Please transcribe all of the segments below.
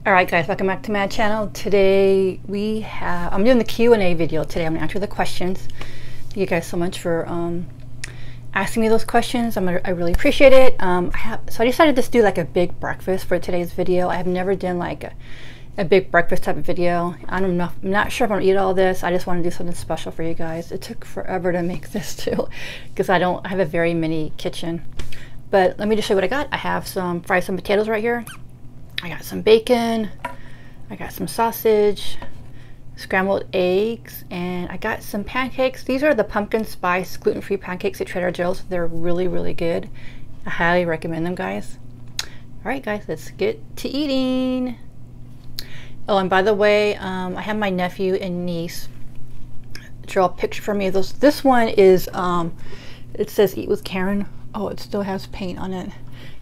Alright guys, welcome back to my channel. Today I'm doing the Q&A video today. I'm going to answer the questions. Thank you guys so much for asking me those questions. I really appreciate it. So I decided to do like a big breakfast for today's video. I have never done like a big breakfast type of video. I'm not sure if I'm going to eat all this. I just want to do something special for you guys. It took forever to make this too because I have a very mini kitchen. But let me just show you what I got. I have some fried potatoes right here. I got some bacon, I got some sausage, scrambled eggs, and I got some pancakes. These are the pumpkin spice gluten-free pancakes at Trader Joe's. They're really, really good. I highly recommend them, guys. All right, guys, let's get to eating. Oh, and by the way, I have my nephew and niece draw a picture for me. This one is, it says Eat with Karen. Oh, it still has paint on it.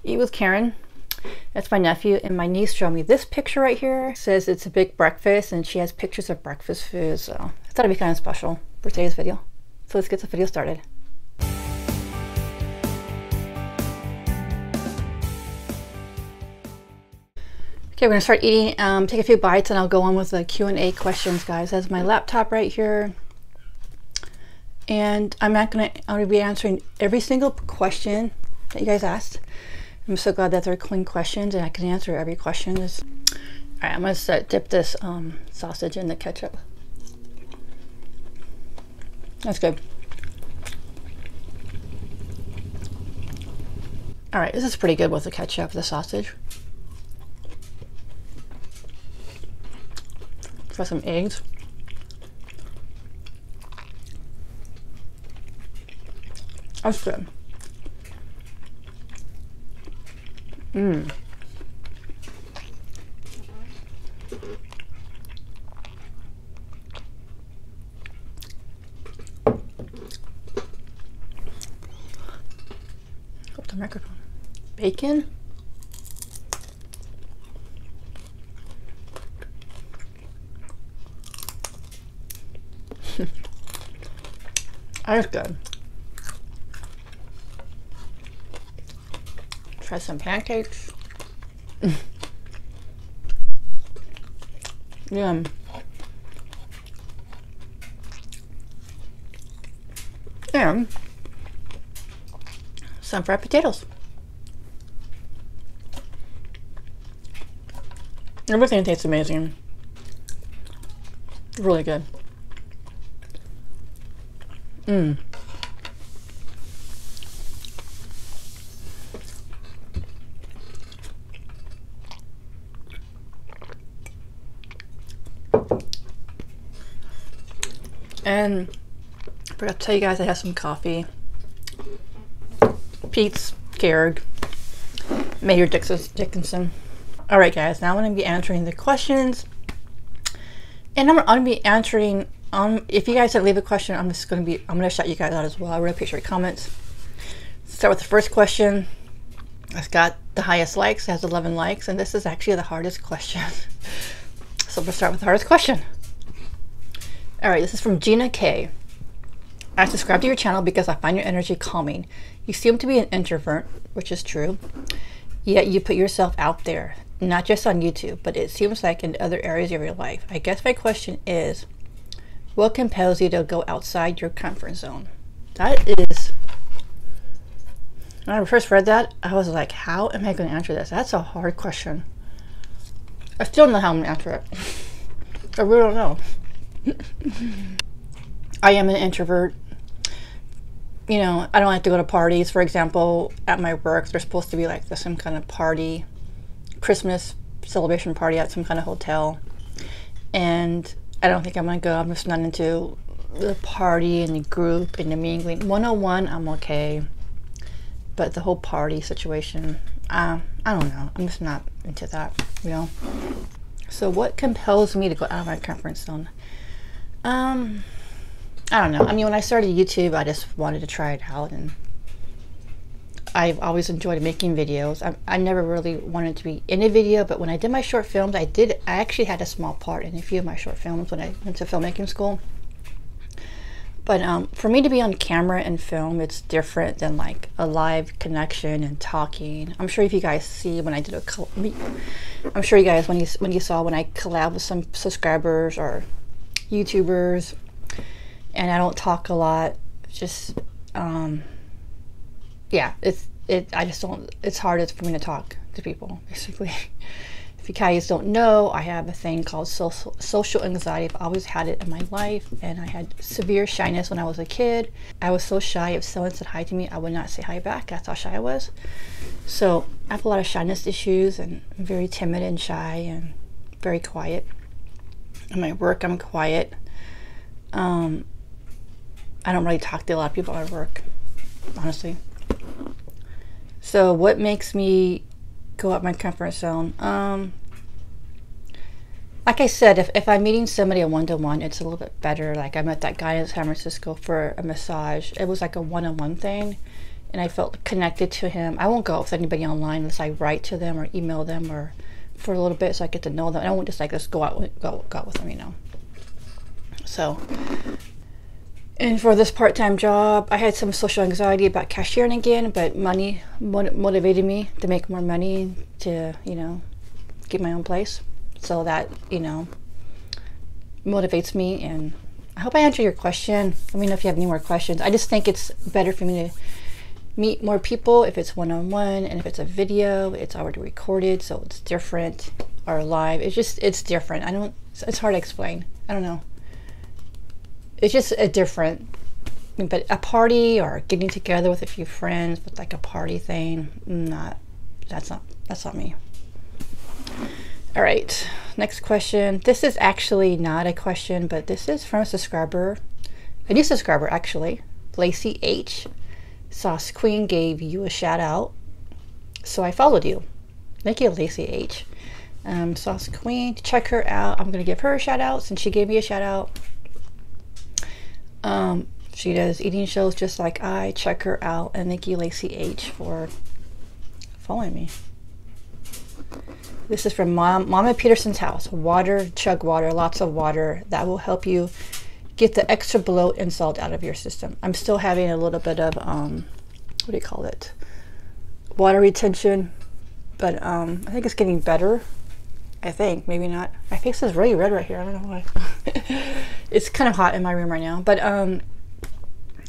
Eat with Karen. That's my nephew, and my niece showed me this picture right here. It says it's a big breakfast, and she has pictures of breakfast food, so I thought it'd be kind of special for today's video. So let's get the video started. Okay, we're gonna start eating. Take a few bites, and I'll go on with the Q&A questions, guys. That's my laptop right here, and I'm gonna be answering every single question that you guys asked. I'm so glad that they're clean questions and I can answer every question. All right, I'm gonna dip this sausage in the ketchup. That's good. All right, this is pretty good with the ketchup, the sausage. Try some eggs. That's good. Mmm. Up the microphone. Bacon. That's good. Try some pancakes. Yum. And some fried potatoes. Everything tastes amazing. Really good. Mmm. And I forgot to tell you guys I have some coffee. Pete's Keurig. Mayor Dickinson. Alright guys, now I'm going to be answering the questions. And I'm going to be answering, if you guys leave a question, I'm going to shout you guys out as well. I really appreciate your comments. Start with the first question. It's got the highest likes, it has 11 likes, and this is actually the hardest question. So we'll start with the hardest question. Alright, this is from Gina K. I subscribe to your channel because I find your energy calming. You seem to be an introvert, which is true, yet you put yourself out there, not just on YouTube, but it seems like in other areas of your life. I guess my question is, what compels you to go outside your comfort zone? That is, when I first read that, I was like, how am I going to answer this? That's a hard question. I still don't know how I'm going to answer it. I really don't know. I am an introvert. You know, I don't like to go to parties. For example, at my work, there's supposed to be like some kind of party, Christmas celebration party at some kind of hotel. And I don't think I'm going to go. I'm just not into the party and the group and the mingling. 101, I'm okay. But the whole party situation, I don't know. I'm just not into that, you know. So what compels me to go out of my comfort zone? I don't know. I mean, when I started YouTube, I just wanted to try it out, and I've always enjoyed making videos. I never really wanted to be in a video, but when I did my short films, I actually had a small part in a few of my short films when I went to filmmaking school. But for me to be on camera and film, it's different than like a live connection and talking. I'm sure if you guys see when I did I'm sure you guys when you saw when I collab with some subscribers or YouTubers, and I don't talk a lot. Just yeah, I just don't. It's hard for me to talk to people, basically. If you guys don't know, I have a thing called social anxiety. I've always had it in my life, and I had severe shyness when I was a kid. I was so shy. If someone said hi to me, I would not say hi back. That's how shy I was. So I have a lot of shyness issues, and I'm very timid and shy and very quiet. In my work, I'm quiet. I don't really talk to a lot of people at work, honestly. So what makes me go out my comfort zone? Like I said, if I'm meeting somebody a one-to-one, it's a little bit better. Like I met that guy in San Francisco for a massage. It was like a one-on-one thing, and I felt connected to him. I won't go out with anybody online unless I write to them or email them or for a little bit so I get to know them. I don't just like just go out with them, you know. So, and for this part-time job, I had some social anxiety about cashiering again, but money motivated me to make more money to, you know, get my own place. So that, you know, motivates me. And I hope I answered your question. Let me know if you have any more questions. I just think it's better for me to meet more people if it's one-on-one, and if it's a video, it's already recorded, so it's different, or live. It's different. It's hard to explain. I don't know. It's just a different, but a party or getting together with a few friends with like a party thing, that's not me. All right, next question. This is actually not a question, but this is from a subscriber, a new subscriber actually, Lacey H. Sauce Queen gave you a shout out, so I followed you. Thank you, Lacey H. Sauce Queen, check her out. I'm gonna give her a shout out since she gave me a shout out. She does eating shows just like I. Check her out, and thank you, Lacey H, for following me. This is from Mama Peterson's house. Water, chug water, lots of water. That will help you get the extra bloat and salt out of your system. I'm still having a little bit of what do you call it? Water retention, but I think it's getting better. I think, maybe not. My face is really red right here. I don't know why. It's kind of hot in my room right now. But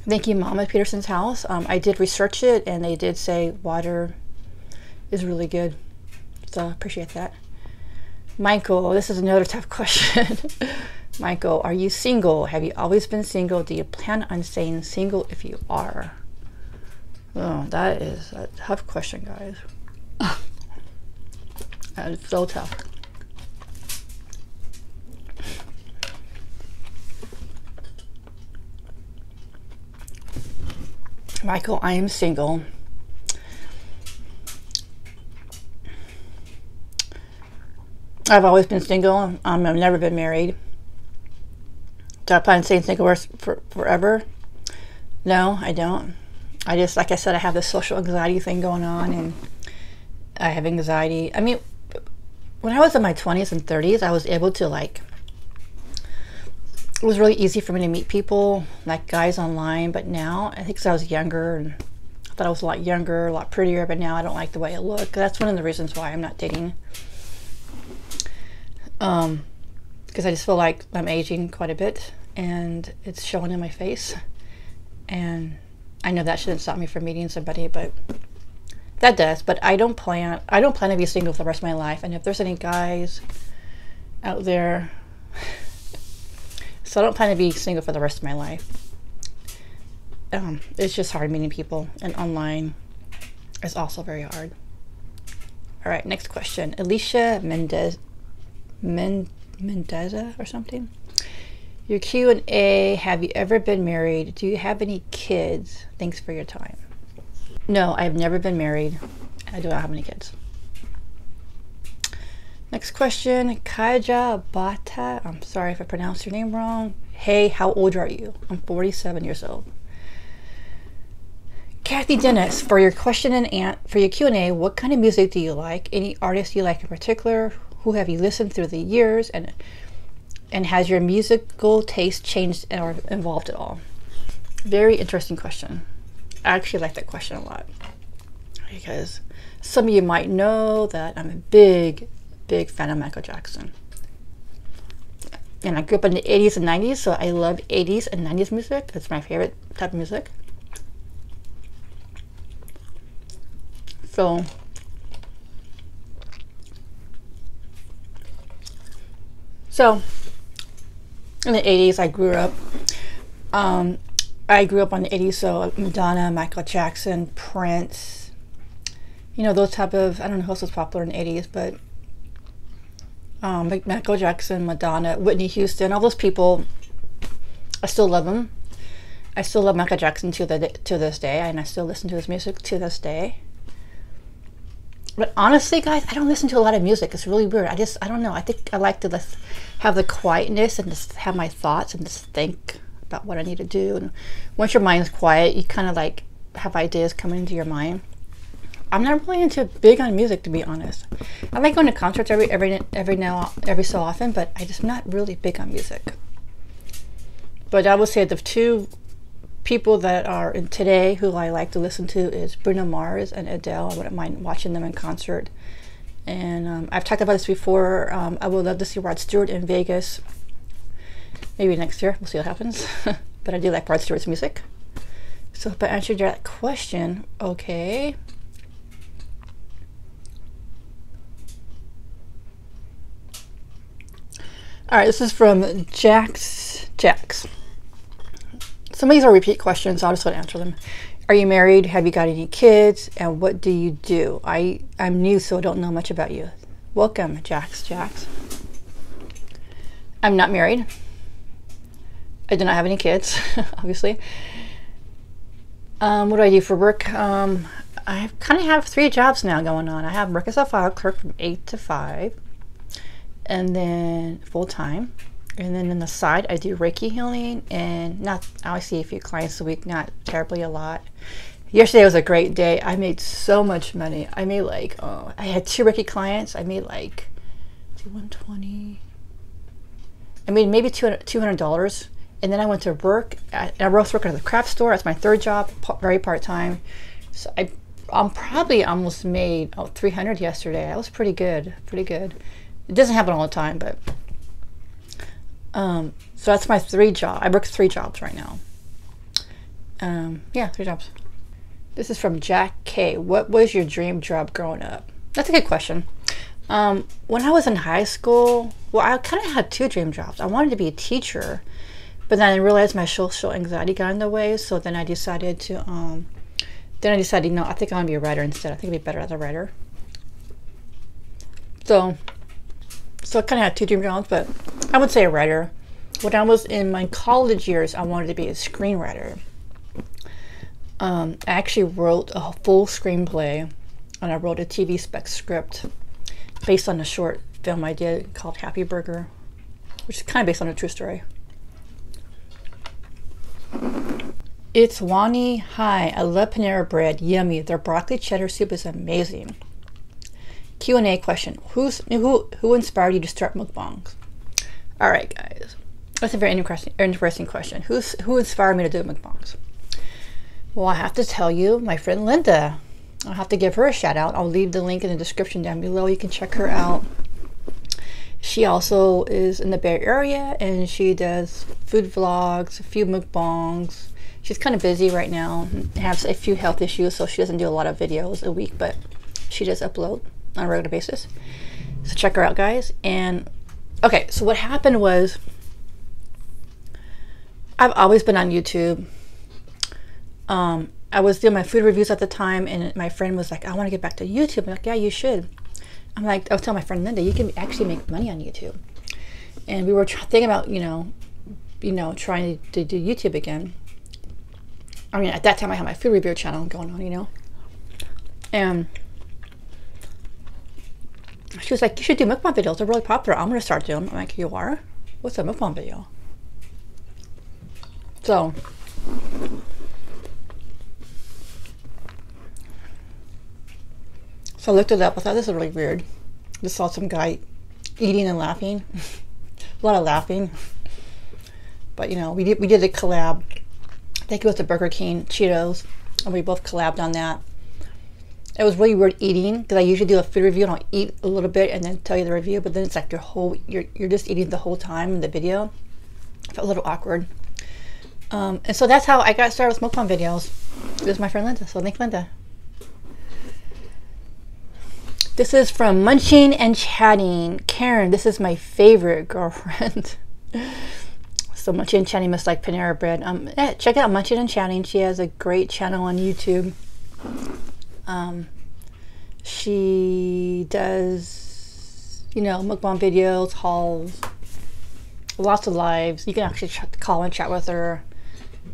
thank you, Mama Peterson's house. I did research it, and they did say water is really good. So I appreciate that. Michael, this is another tough question. Michael, are you single? Have you always been single? Do you plan on staying single if you are? Oh, that is a tough question, guys. That is so tough. Michael, I am single. I've always been single. I've never been married. Do I plan on staying single forever? No, I don't. I just, like I said, I have this social anxiety thing going on, and I have anxiety. I mean, when I was in my 20s and 30s, I was able to, like, it was really easy for me to meet people, like guys online. But now, I think because I was younger, and I thought I was a lot younger, a lot prettier, but now I don't like the way I look. That's one of the reasons why I'm not dating. Because I just feel like I'm aging quite a bit, and it's showing in my face. And I know that shouldn't stop me from meeting somebody, but that does. But I don't plan to be single for the rest of my life. And if there's any guys out there, so I don't plan to be single for the rest of my life. It's just hard meeting people, and online is also very hard. All right, next question. Alicia Mendeza or something. Your Q&A, have you ever been married? Do you have any kids? Thanks for your time. No, I have never been married. I do not have any kids. Next question, Kaja Bata. I'm sorry if I pronounced your name wrong. Hey, how old are you? I'm 47 years old. Kathy Dennis, for your question and for your Q&A, what kind of music do you like? Any artists you like in particular? Who have you listened through the years? And has your musical taste changed or evolved at all? Very interesting question. I actually like that question a lot because some of you might know that I'm a big fan of Michael Jackson. And I grew up in the 80s and 90s, so I love 80s and 90s music. It's my favorite type of music. So in the 80s I grew up. I grew up on the 80s, so Madonna, Michael Jackson, Prince, you know, those type of, I don't know who else was popular in the 80s, but Michael Jackson, Madonna, Whitney Houston, all those people, I still love them. I still love Michael Jackson to this day, and I still listen to his music to this day. But honestly, guys, I don't listen to a lot of music. It's really weird. I don't know. I think I like to have the quietness and just have my thoughts and just think about what I need to do. And once your mind's quiet, you kind of like have ideas coming into your mind. I'm not really big on music, to be honest. I like going to concerts every so often, but I'm just not really big on music. But I would say the two people that are in today who I like to listen to is Bruno Mars and Adele. I wouldn't mind watching them in concert. And I've talked about this before. I would love to see Rod Stewart in Vegas. Maybe next year. We'll see what happens. But I do like Rod Stewart's music. So if I answered your question, okay. All right, this is from Jax. Some of these are repeat questions, so I'll just go to answer them. Are you married? Have you got any kids? And what do you do? I'm new, so I don't know much about you. Welcome, Jax. I'm not married. I do not have any kids, obviously. What do I do for work? I kind of have 3 jobs now going on. I have work as a file clerk from 8 to 5. And then full-time. And then on the side, I do Reiki healing, and I always see a few clients a week, not terribly a lot. Yesterday was a great day. I made so much money. I made like, I had 2 Reiki clients. I made like 120. I made maybe $200. And then I went to work. I was working at the craft store. That's my 3rd job, very part-time. So I probably almost made $300 yesterday. That was pretty good. It doesn't happen all the time, but so that's my 3 jobs. I work 3 jobs right now. Yeah, 3 jobs. This is from Jack K. What was your dream job growing up? That's a good question. When I was in high school, well, I kind of had 2 dream jobs. I wanted to be a teacher, but then I realized my social anxiety got in the way. So then I decided to, you know, I think I want to be a writer instead. I think I'd be better as a writer. So I kind of had 2 dream jobs, but I would say a writer. When I was in my college years, I wanted to be a screenwriter. I actually wrote a full screenplay, and I wrote a TV spec script based on a short film I did called Happy Burger, which is kind of based on a true story. It's Wani. Hi, I love Panera Bread. Yummy. Their broccoli cheddar soup is amazing. Q&A question. Who inspired you to start mukbangs? All right, guys. That's a very interesting question. Who inspired me to do mukbangs? Well, I have to tell you, my friend Linda. I'll have to give her a shout out. I'll leave the link in the description down below. You can check her out. She also is in the Bay Area, and she does food vlogs, a few mukbangs. She's kind of busy right now and has a few health issues, so she doesn't do a lot of videos a week, but she does upload on a regular basis. So check her out, guys. And okay, so what happened was, I've always been on YouTube. I was doing my food reviews at the time, and my friend was like, I want to get back to YouTube. I'm like, yeah, you should. I'm like, I was telling my friend Linda, you can actually make money on YouTube. And we were thinking about, you know, trying to do YouTube again. I mean, at that time I had my food review channel going on, you know. And she was like, you should do mukbang videos. They're really popular. I'm going to start doing them. I'm like, you are? What's a mukbang video? So I looked it up. I thought this was really weird. Just saw some guy eating and laughing. A lot of laughing. But, you know, we did a collab think it was the Burger King Cheetos, and we both collabed on that. It was really weird eating, because I usually do a food review and I'll eat a little bit and then tell you the review, but then it's like you're just eating the whole time in the video. It felt a little awkward. And so that's how I got started with mukbang videos. This is my friend Linda, so thanks Linda. This is from Munching and Chatting. Karen, this is my favorite girlfriend. So Munching and Chatting must like Panera Bread. Yeah, check out Munching and Chatting. She has a great channel on YouTube. She does, you know, mukbang videos, hauls, lots of lives. You can actually call and chat with her.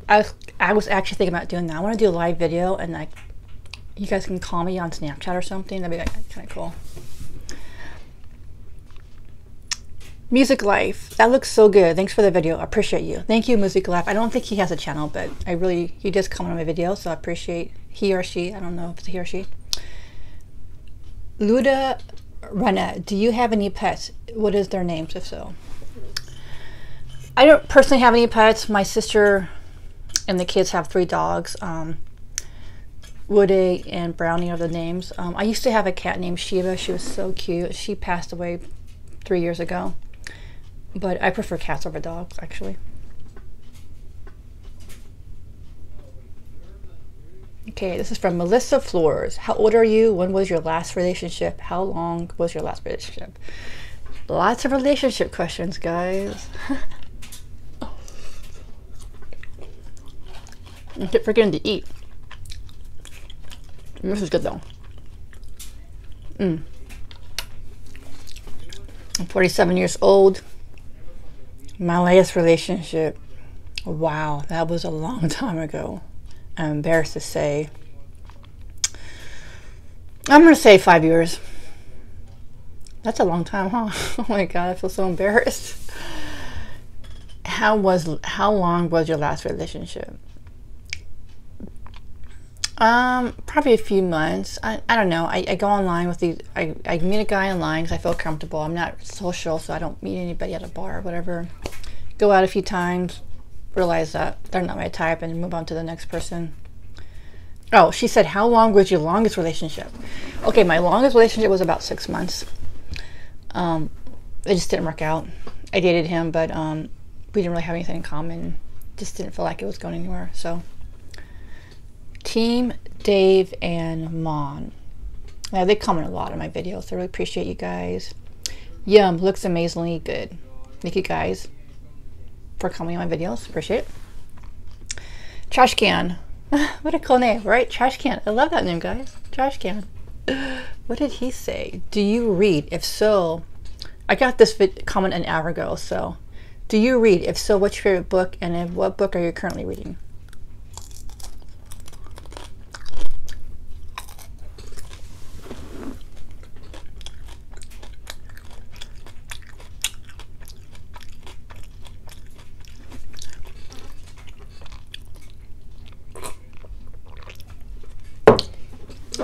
I was actually thinking about doing that. I want to do a live video, and like, you guys can call me on Snapchat or something. That'd be like, kind of cool. Music Life. That looks so good. Thanks for the video. I appreciate you. Thank you, Music Life. I don't think he has a channel, but he does comment on my videos, so I appreciate he or she. I don't know if it's he or she. Luda Rana, do you have any pets? What is their names, if so? I don't personally have any pets. My sister and the kids have 3 dogs. Woody and Brownie are the names. I used to have a cat named Shiva. She was so cute. She passed away 3 years ago. But I prefer cats over dogs, actually. Okay, this is from Melissa Floors. How old are you? When was your last relationship? How long was your last relationship? Lots of relationship questions, guys. I keep forgetting to eat. This is good though. I'm 47 years old. My latest relationship. Wow, that was a long time ago. I'm embarrassed to say. I'm gonna say 5 years. That's a long time, huh? Oh my god, I feel so embarrassed. How long was your last relationship? Probably a few months. I don't know. I go online with these. I meet a guy online because I feel comfortable. I'm not social, so I don't meet anybody at a bar or whatever. Go out a few times, realize that they're not my type, and move on to the next person. Oh, she said, how long was your longest relationship? Okay, my longest relationship was about 6 months. It just didn't work out. I dated him, but we didn't really have anything in common. Just didn't feel like it was going anywhere. So, Team Dave and Mon. Now, they comment a lot on my videos. So I really appreciate you guys. Yum, looks amazingly good. Thank you guys for commenting on my videos. Appreciate it. Trash Can. What a cool name, right? Trash Can. I love that name, guys. Trash Can. What did he say? Do you read? If so, I got this comment an hour ago. So, do you read? If so, what's your favorite book? And what book are you currently reading?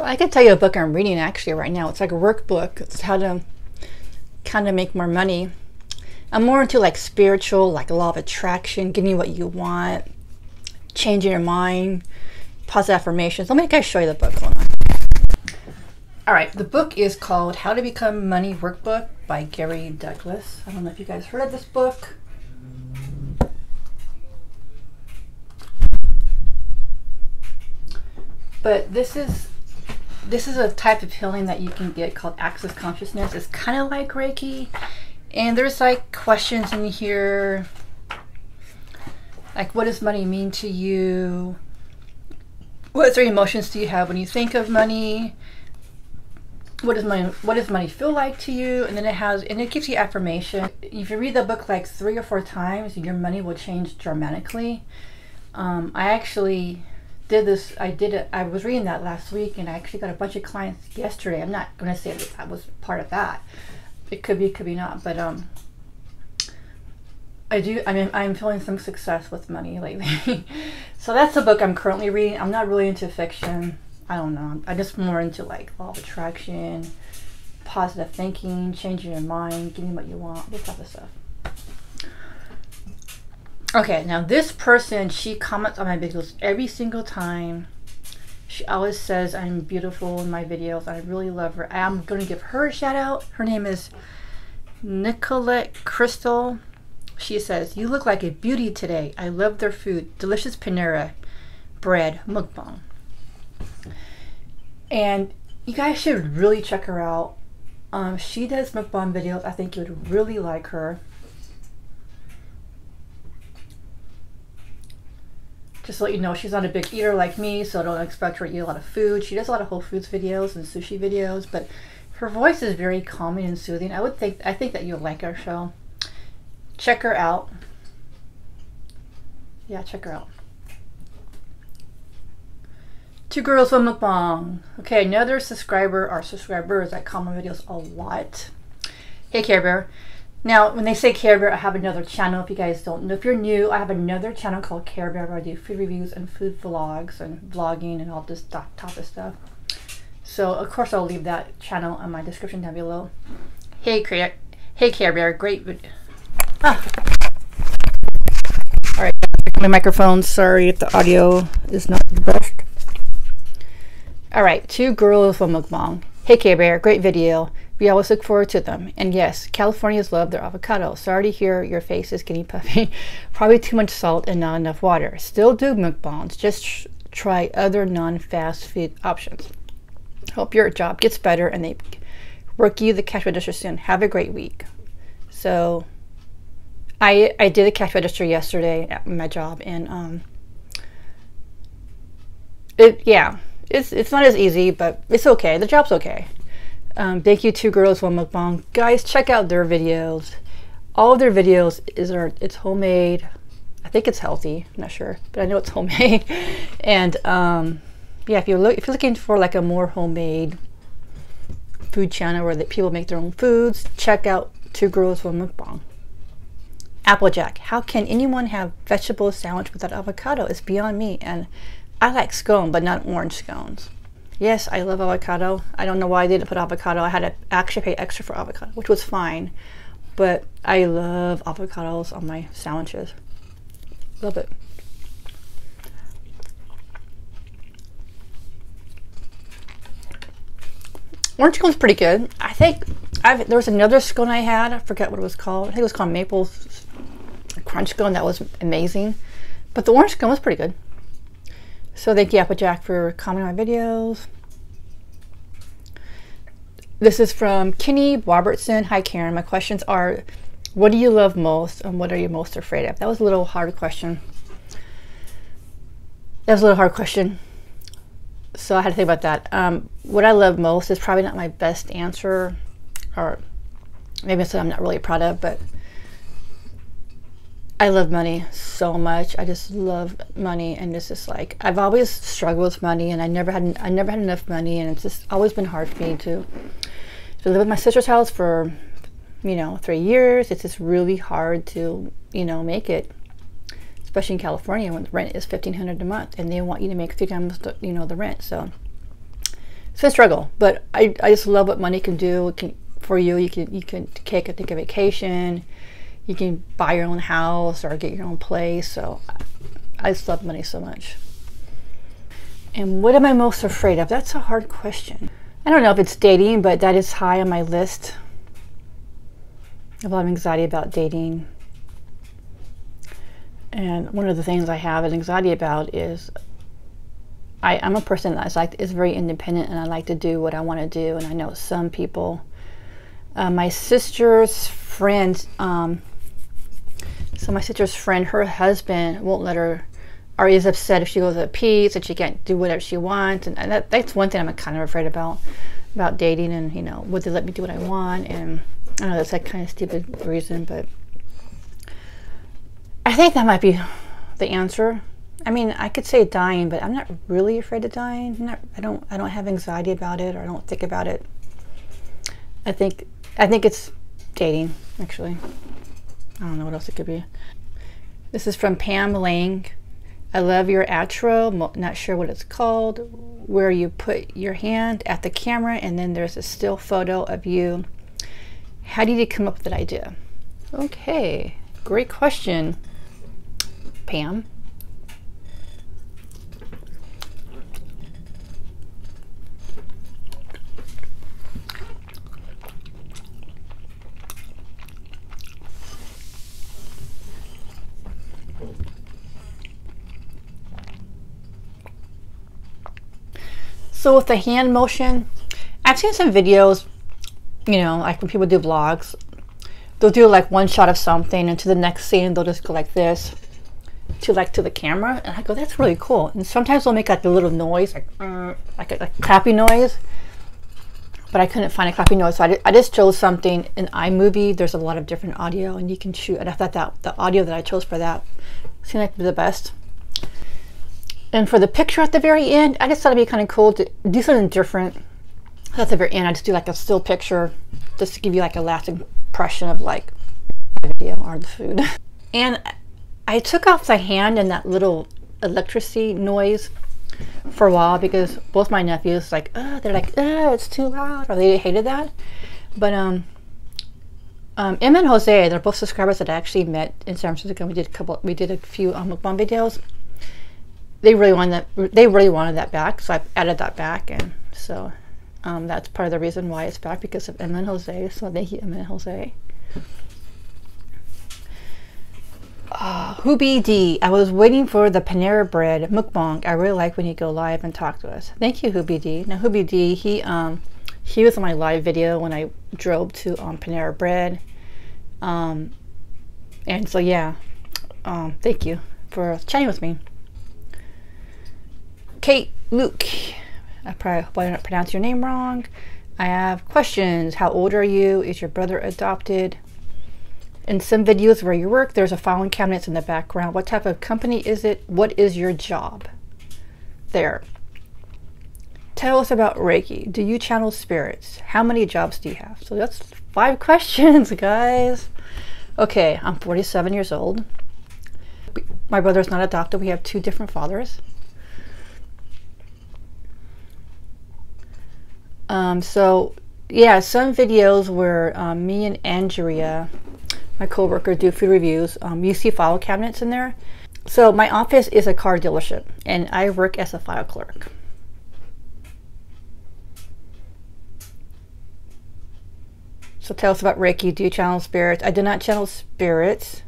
I can tell you a book I'm reading actually right now. It's like a workbook. It's how to kind of make more money. I'm more into like spiritual, like law of attraction, getting you what you want, changing your mind, positive affirmations. Let me guys show you the book. Hold on. All right, the book is called How to Become Money Workbook by Gary Douglas. I don't know if you guys heard of this book. But this is a type of healing that you can get called access consciousness. It's kind of like Reiki, and there's like questions in here like, what does money mean to you? What sort of emotions do you have when you think of money? What does money feel like to you? And then it gives you affirmation. If you read the book like 3 or 4 times, your money will change dramatically. I actually did this. I was reading that last week, and I actually got a bunch of clients yesterday. I'm not going to say that I was part of that. It could be, could be not, but I'm feeling some success with money lately. So that's the book I'm currently reading. I'm not really into fiction. I don't know. I'm just more into like law of attraction, positive thinking, changing your mind, getting what you want, this type of stuff. Okay, now this person, she comments on my videos every single time. She always says I'm beautiful in my videos. I really love her. I'm going to give her a shout out. Her name is Nicolette Crystal. She says, you look like a beauty today. I love their food. Delicious Panera bread mukbang. And you guys should really check her out. She does mukbang videos. I think you would really like her. Just to let you know, she's not a big eater like me, so don't expect her to eat a lot of food. She does a lot of Whole Foods videos and sushi videos, but her voice is very calming and soothing. I think that you'll like her, so check her out. Yeah, check her out. Two girls, one mukbang. Okay, another subscriber or subscribers that comment videos a lot. Hey, Karebear. Now, when they say Karebear, I have another channel. If you guys don't know, if you're new, I have another channel called Karebear where I do food reviews and food vlogs and vlogging and all this type of stuff. So, of course, I'll leave that channel in my description down below. Hey, Karebear, great video. Ah. All right, my microphone. Sorry if the audio is not the best. All right, two girls, one mukbang. Hey, Karebear, great video. We always look forward to them. And yes, Californians love their avocado. Sorry to hear your face is getting puffy. Probably too much salt and not enough water. Still do mukbangs. Just try other non-fast food options. Hope your job gets better and they work you the cash register soon. Have a great week. So I did a cash register yesterday at my job, and it's not as easy, but it's okay. The job's okay. Thank you, two girls, one mukbang. Guys, check out their videos. All of their videos it's homemade. I think it's healthy. I'm not sure, but I know it's homemade. And yeah, if you're looking for like a more homemade food channel where people make their own foods, check out two girls, one mukbang. Applejack. How can anyone have vegetable sandwich without avocado? It's beyond me. And I like scone, but not orange scones. Yes, I love avocado. I don't know why I didn't put avocado. I had to actually pay extra for avocado, which was fine. But I love avocados on my sandwiches. Love it. Orange scone's pretty good. I think there was another scone I had. I forget what it was called. I think it was called Maple Crunch Scone. That was amazing. But the orange scone was pretty good. So thank you, Applejack, for commenting on my videos. This is from Kenny Robertson. Hi, Karen. My questions are, what do you love most and what are you most afraid of? That was a little hard question. So I had to think about that. What I love most is probably not my best answer, or maybe it's something I'm not really proud of, but I love money so much. I just love money, and it's just like I've always struggled with money, and I never had enough money, and it's just always been hard for me to live at my sister's house for 3 years. It's just really hard to make it, especially in California when the rent is $1,500 a month, and they want you to make 3 times the rent. So it's a struggle, but I just love what money can do for you. You can take a vacation. You can buy your own house or get your own place. So I just love money so much. And what am I most afraid of? That's a hard question. I don't know if it's dating, but that is high on my list. I have a lot of anxiety about dating. And one of the things I have an anxiety about is I'm a person that is very independent, and I like to do what I want to do. And I know some people, my sister's friend, her husband won't let her, or is upset if she goes to Pete's and she can't do whatever she wants. And that's one thing I'm kind of afraid about dating, and would they let me do what I want? And I know that's like kind of stupid reason, but I think that might be the answer. I mean, I could say dying, but I'm not really afraid of dying. I don't have anxiety about it, or I don't think about it. I think it's dating, actually. I don't know what else it could be. This is from Pam Lang. I love your outro. Not sure what it's called. Where you put your hand at the camera and then there's a still photo of you. How did you come up with that idea? Okay, great question. Pam. So with the hand motion, I've seen some videos, you know, like when people do vlogs, they'll do like one shot of something and to the next scene they'll just go like this to the camera, and I go, that's really cool. And sometimes they'll make like a little noise, like a clappy noise, but I couldn't find a clappy noise, so I just chose something in iMovie. There's a lot of different audio and you can shoot, and I thought that the audio that I chose for that seemed like the best. And for the picture at the very end, I just thought it'd be kind of cool to do something different. At the very end, I just do like a still picture just to give you like a lasting impression of like my video or the food. And I took off the hand and that little electricity noise for a while because both my nephews they're like, it's too loud, or they hated that. But Emma and Jose, they're both subscribers that I actually met in San Francisco. We did a few mukbang videos. They really wanted that back, so I added that back, and so that's part of the reason why it's back, because of Emma and Jose. So thank you, Emma and Jose. Hubi D, I was waiting for the Panera Bread mukbang. I really like when you go live and talk to us. Thank you, Hubi D. Now Hubi D, he was in my live video when I drove to Panera Bread, and so yeah, thank you for chatting with me. Kate Luke, I probably hope I didn't pronounce your name wrong. I have questions. How old are you? Is your brother adopted? In some videos where you work, there's a filing cabinet in the background. What type of company is it? What is your job there? Tell us about Reiki. Do you channel spirits? How many jobs do you have? So that's 5 questions, guys. Okay, I'm 47 years old. My brother's not adopted. We have 2 different fathers. So yeah, some videos where me and Andrea, my co-worker, do food reviews, you see file cabinets in there. So my office is a car dealership and I work as a file clerk. So tell us about Reiki. Do you channel spirits? I do not channel spirits.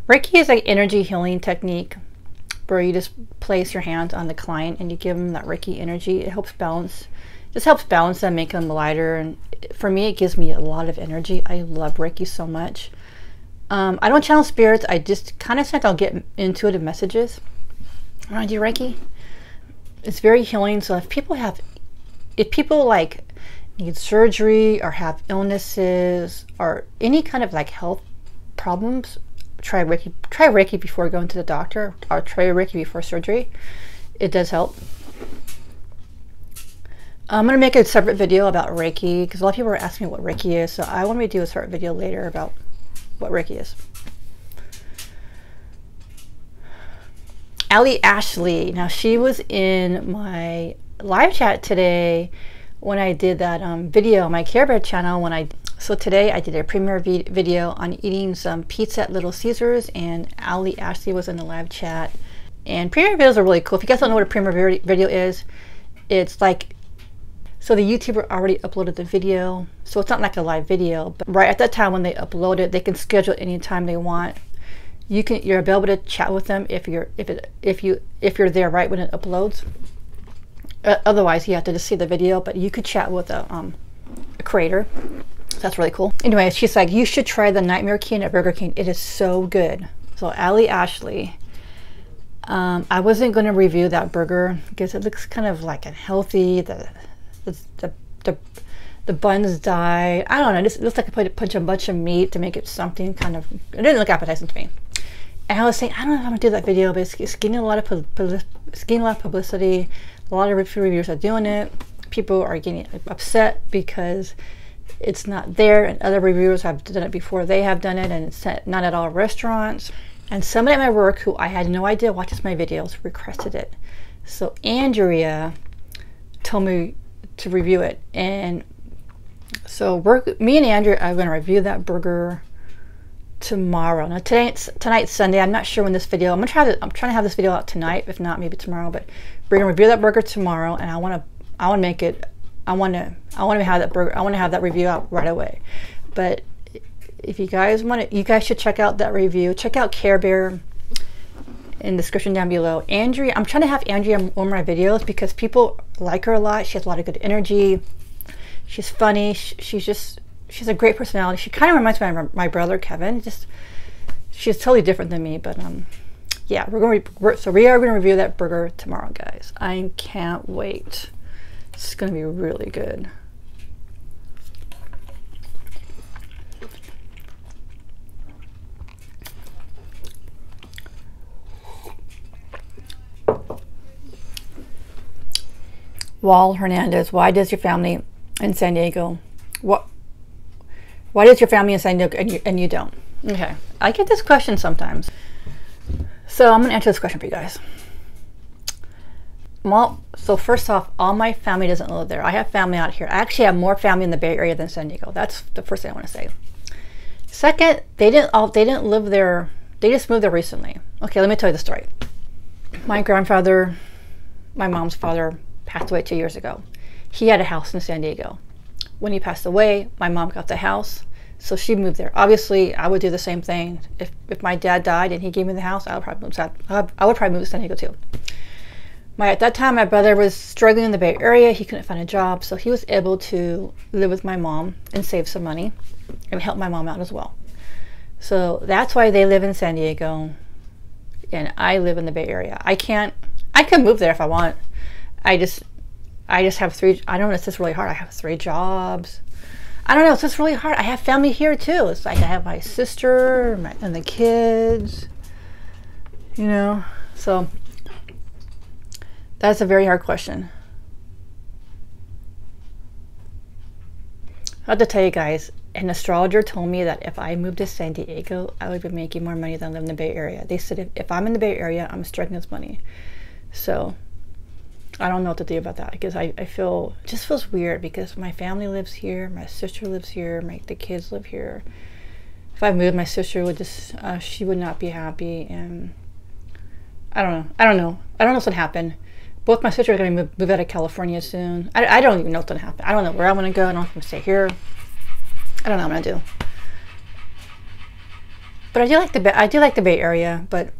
Reiki is like energy healing technique where you just place your hands on the client and you give them that Reiki energy. It helps balance. Just helps balance them, make them lighter, and for me it gives me a lot of energy. I love Reiki so much. I don't channel spirits. I just kind of think I'll get intuitive messages when I do Reiki. It's very healing. So if people like need surgery or have illnesses or any kind of like health problems, try Reiki. Try Reiki before going to the doctor, or try Reiki before surgery. It does help. I'm going to make a separate video about Reiki because a lot of people are asking me what Reiki is, so I want to do a separate video later about what Reiki is. Allie Ashley, now she was in my live chat today when I did that video on my Karebear channel. So today I did a premiere video on eating some pizza at Little Caesars, and Allie Ashley was in the live chat. And premiere videos are really cool. If you guys don't know what a premiere video is, it's like, so the YouTuber already uploaded the video, so it's not like a live video, but right at that time when they upload it, they can schedule it anytime they want. You're able to chat with them if you're there right when it uploads. Otherwise, you have to just see the video, but you could chat with a creator. So that's really cool. Anyway, she's like, you should try the Nightmare King at Burger King. It is so good. So Allie Ashley. I wasn't going to review that burger because it looks kind of like unhealthy. The buns die. I don't know. It looks like I put a bunch of meat to make it something kind of. It didn't look appetizing to me. And I was saying, I don't know if I'm gonna do that video, but it's getting a lot of publicity. A lot of food reviewers are doing it. People are getting upset because it's not there, and other reviewers have done it before they have done it, and it's not at all restaurants. And somebody at my work who I had no idea watches my videos requested it. So Andrea told me to review it, and so me and Andrea are going to review that burger tomorrow. Now tonight's Sunday. I'm not sure when this video. I'm trying to have this video out tonight. If not, maybe tomorrow. But we're gonna review that burger tomorrow, and I want to make it. I want to have that burger. I want to have that review out right away. But if you guys want to, you guys should check out that review. Check out Karebear in the description down below. Andrea, I'm trying to have Andrea on one of my videos because people like her a lot. She has a lot of good energy. She's funny. She's a great personality. She kind of reminds me of my brother Kevin. She's totally different than me. But yeah, we are going to review that burger tomorrow, guys. I can't wait. It's going to be really good. Wall Hernandez, why does your family in San Diego? Why does your family in San Diego and you don't? Okay, I get this question sometimes. So I'm going to answer this question for you guys. Well, so first off, all my family doesn't live there. I have family out here. I actually have more family in the Bay Area than San Diego. That's the first thing I want to say. Second, they didn't live there. They just moved there recently. Okay, let me tell you the story. My grandfather, my mom's father, passed away 2 years ago. He had a house in San Diego. When he passed away, my mom got the house, so she moved there. Obviously, I would do the same thing. If my dad died and he gave me the house, I would probably move to San Diego too. At that time, my brother was struggling in the Bay Area. He couldn't find a job, so he was able to live with my mom and save some money and help my mom out as well. So that's why they live in San Diego, and I live in the Bay Area. I can move there if I want. I just have three. I don't know. It's just really hard. I have 3 jobs. I don't know. It's just really hard. I have family here too. It's like I have my sister and the kids. You know, so that's a very hard question. I have to tell you guys, an astrologer told me that if I moved to San Diego, I would be making more money than I live in the Bay Area. They said if I'm in the Bay Area, I'm struggling with money. So I don't know what to do about that because I feel, it just feels weird because my family lives here, my sister lives here, the kids live here. If I moved, my sister would just, she would not be happy, and I don't know what's gonna happen. Both my sisters are gonna move out of California soon. I don't even know what's gonna happen. I don't know where I'm gonna go. I don't know if I'm gonna stay here. I don't know what I'm gonna do. But I do like the Bay Area, but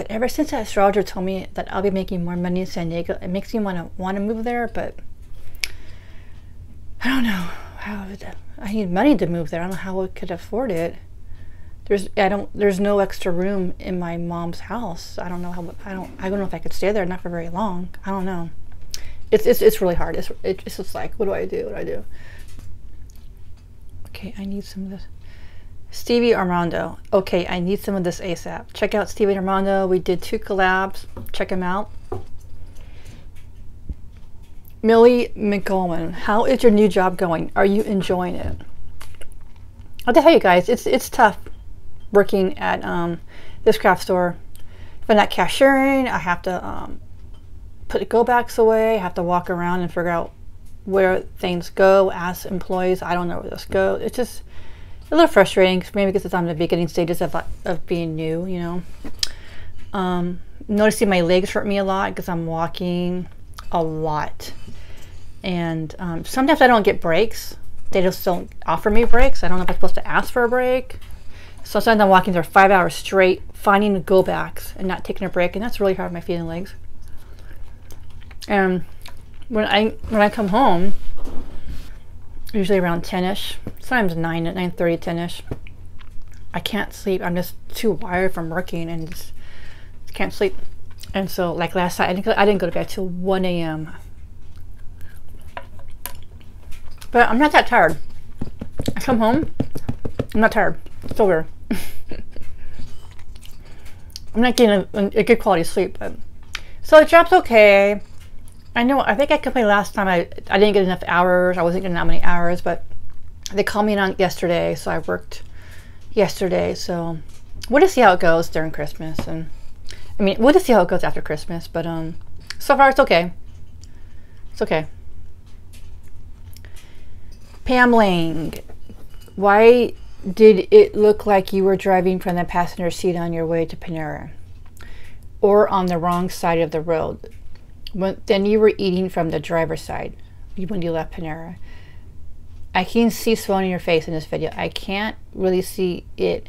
ever since that astrologer told me that I'll be making more money in San Diego, it makes me want to move there. But I don't know how. I need money to move there. I don't know how I could afford it. There's no extra room in my mom's house. I don't know how. I don't know if I could stay there, not for very long. I don't know. It's really hard. It's just like, what do I do? What do I do? Okay, I need some of this. Stevie Armando. Okay, I need some of this ASAP. Check out Stevie Armando. We did 2 collabs. Check him out. Millie McGowan. How is your new job going? Are you enjoying it? I'll tell you guys, it's tough working at this craft store. If I'm not cashiering, I have to put go backs away. I have to walk around and figure out where things go. Ask employees. I don't know where this goes. It's just a little frustrating, maybe because it's on the beginning stages of being new, you know. Noticing my legs hurt me a lot because I'm walking a lot, and sometimes I don't get breaks. They just don't offer me breaks. I don't know if I'm supposed to ask for a break. So sometimes I'm walking there 5 hours straight, finding go backs and not taking a break, and that's really hard on my feet and legs. And when I come home, usually around 10ish, sometimes 9:30, 10ish, I can't sleep. I'm just too wired from working and just can't sleep. And so, like last night, I didn't go to bed till 1 a.m. But I'm not that tired. I come home, I'm not tired. It's so weird. I'm not getting a good quality sleep. But so the job's okay. I think I complained last time I didn't get enough hours. I wasn't getting that many hours, but they called me on yesterday, so I worked yesterday. So we'll just see how it goes during Christmas, and I mean we'll just see how it goes after Christmas. But so far it's okay. It's okay. Pam Lang, why Did it look like you were driving from the passenger seat on your way to Panera? Or on the wrong side of the road? Then you were eating from the driver's side when you left Panera. I can see sweat on your face in this video. I can't really see it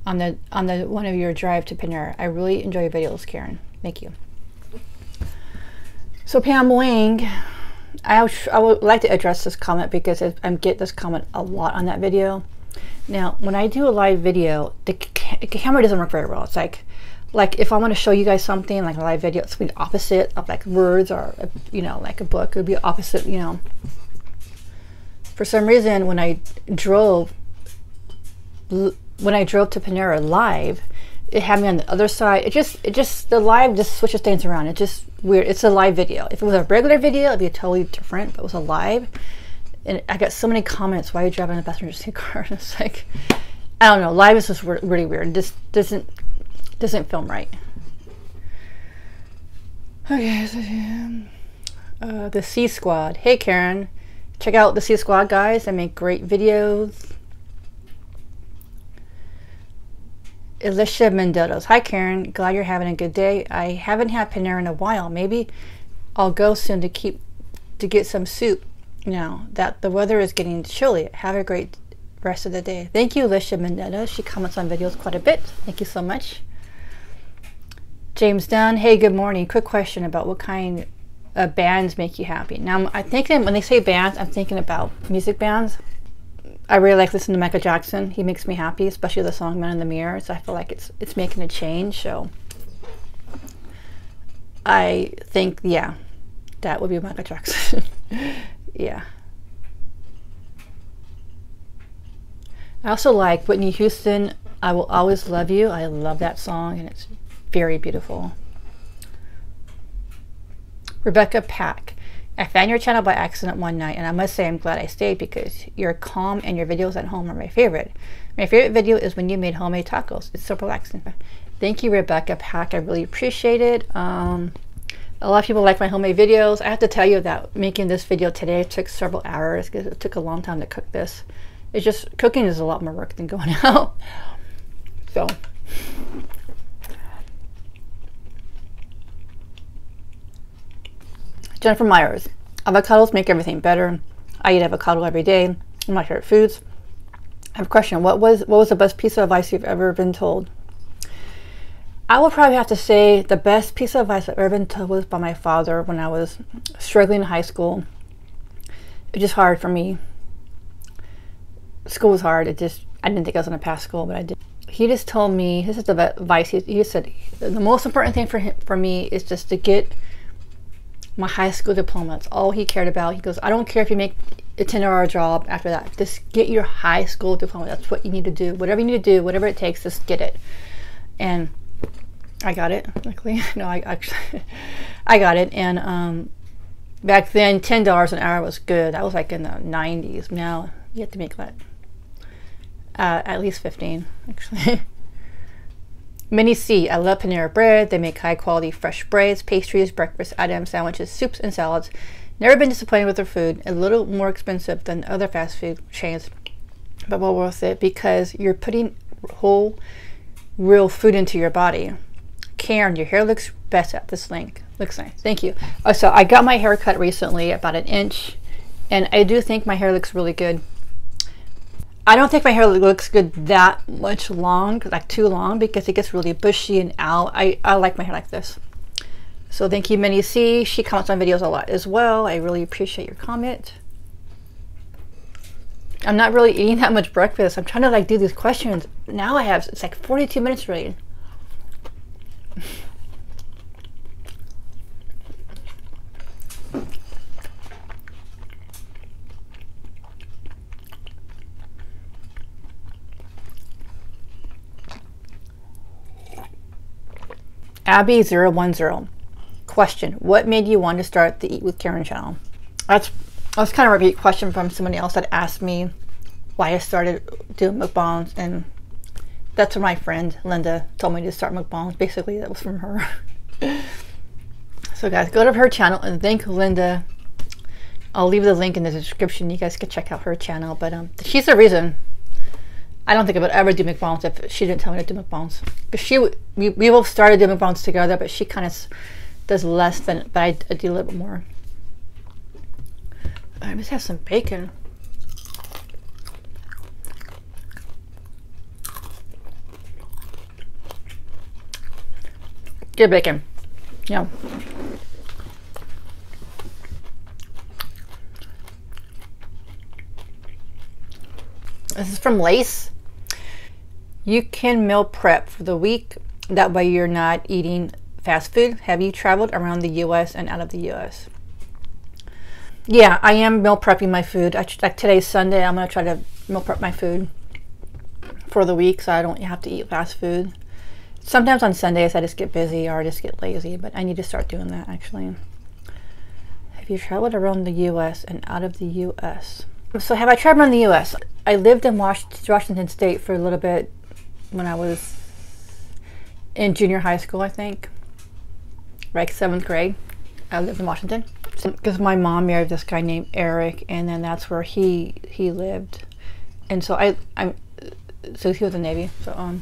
on the one of your drive to Panera. I really enjoy your videos, Karen. Thank you. So Pam Wing, I would like to address this comment because I get this comment a lot on that video. Now, when I do a live video, the camera doesn't work very well. It's like if I want to show you guys something like a live video, it's the opposite of like words or, you know, like a book. It would be opposite, you know. For some reason, when I drove to Panera live, it had me on the other side. It just the live just switches things around. It's just weird. It's a live video. If it was a regular video, it'd be totally different. But it was a live, and I got so many comments. Why are you driving a passenger seat car? And it's like, I don't know. Live is just really weird. It just doesn't film right. Okay, so the C Squad. Hey Karen. Check out the C Squad, guys. I make great videos. Alicia Mendoza. Hi, Karen. Glad you're having a good day. I haven't had Panera in a while. Maybe I'll go soon to get some soup now that the weather is getting chilly. Have a great rest of the day. Thank you, Alicia Mendoza. She comments on videos quite a bit. Thank you so much. James Dunn. Hey, good morning. Quick question about what kind bands make you happy. Now, I think when they say bands, I'm thinking about music bands. I really like listening to Michael Jackson. He makes me happy, especially the song "Man in the Mirror." So I feel like it's making a change. So I think, yeah, that would be Michael Jackson. Yeah. I also like Whitney Houston. I Will Always Love You. I love that song, and it's very beautiful. Rebecca Pack. I found your channel by accident one night, and I must say I'm glad I stayed because you're calm and your videos at home are my favorite. My favorite video is when you made homemade tacos. It's so relaxing. Thank you, Rebecca Pack. I really appreciate it. A lot of people like my homemade videos. I have to tell you that making this video today took several hours because it took a long time to cook this. It's just, cooking is a lot more work than going out. So. Jennifer Myers. Avocados make everything better. I eat avocado every day. One of my favorite foods. I have a question. What was the best piece of advice you've ever been told? I will probably have to say the best piece of advice I've ever been told was by my father when I was struggling in high school. It was just hard for me. School was hard. I didn't think I was going to pass school, but I did. He just told me, this is the advice, he said, the most important thing for me is just to get my high school diploma. That's all he cared about. He goes, I don't care if you make a 10-hour job after that. Just get your high school diploma. That's what you need to do. Whatever you need to do, whatever it takes, just get it. And I got it, luckily. No, I actually, I got it. And back then, $10 an hour was good. I was like in the 90s. Now, you have to make that at least 15, actually. Minnie C. I love Panera Bread. They make high quality fresh breads, pastries, breakfast items, sandwiches, soups, and salads. Never been disappointed with their food. A little more expensive than other fast food chains, but well worth it because you're putting whole, real food into your body. Karen, your hair looks best at this length. Looks nice. Thank you. So I got my hair cut recently, about 1 inch, and I do think my hair looks really good. I don't think my hair looks good that much long, like too long, because it gets really bushy and out. I like my hair like this. So thank you, Minnie C. She comments on videos a lot as well. I really appreciate your comment. I'm not really eating that much breakfast. I'm trying to like do these questions. Now I have, it's like 42 minutes already. Abby010. Question. What made you want to start the Eat with Karen channel? That's kind of a repeat question from somebody else that asked me why I started doing mukbangs, and that's when my friend Linda told me to start mukbangs. Basically, that was from her. So guys, go to her channel and thank Linda. I'll leave the link in the description. You guys can check out her channel, but she's the reason I don't think I would ever do mukbangs if she didn't tell me to do mukbangs. Because we both started doing mukbangs together, but she kind of does less than, but I do a little bit more. I just have some bacon. Good bacon. Yeah. This is from Lace. You can meal prep for the week. That way you're not eating fast food. Have you traveled around the US and out of the US? Yeah, I am meal prepping my food. Like today's Sunday, I'm going to try to meal prep my food for the week so I don't have to eat fast food. Sometimes on Sundays I just get busy or I just get lazy, but I need to start doing that actually. Have you traveled around the US and out of the US? So have I traveled around the US? I lived in Washington State for a little bit when I was in junior high school, I think. Like 7th grade. I lived in Washington. Because my mom married this guy named Eric, and then that's where he lived. And so so he was in the Navy. So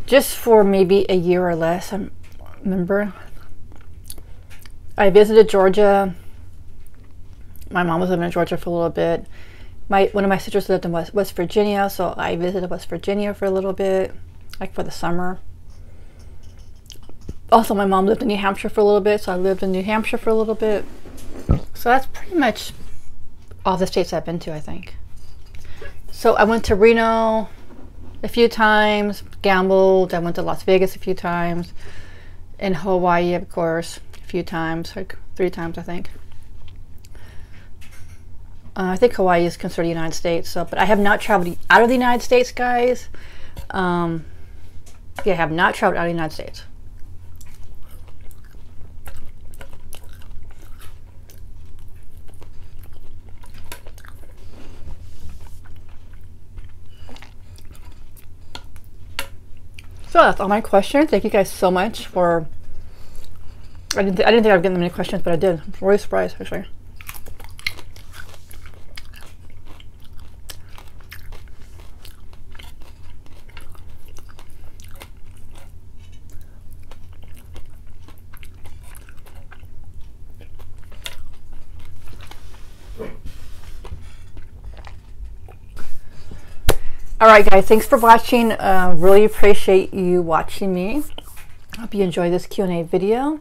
just for maybe a year or less, I remember I visited Georgia. My mom was living in Georgia for a little bit. One of my sisters lived in West Virginia, so I visited West Virginia for a little bit, like for the summer. Also, my mom lived in New Hampshire for a little bit, so I lived in New Hampshire for a little bit. So that's pretty much all the states I've been to, I think. So I went to Reno a few times, gambled. I went to Las Vegas a few times. In Hawaii, of course, a few times, like 3 times, I think. I think Hawaii is considered the United States, so, but I have not traveled out of the United States, guys. Yeah, I have not traveled out of the United States. So that's all my questions. Thank you guys so much for. I didn't think I'd get that many questions, but I did. I'm really surprised, actually. Alright guys, thanks for watching. Really appreciate you watching me. Hope you enjoyed this Q&A video.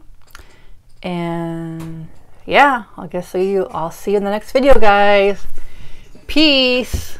And yeah, I'll see you in the next video, guys. Peace.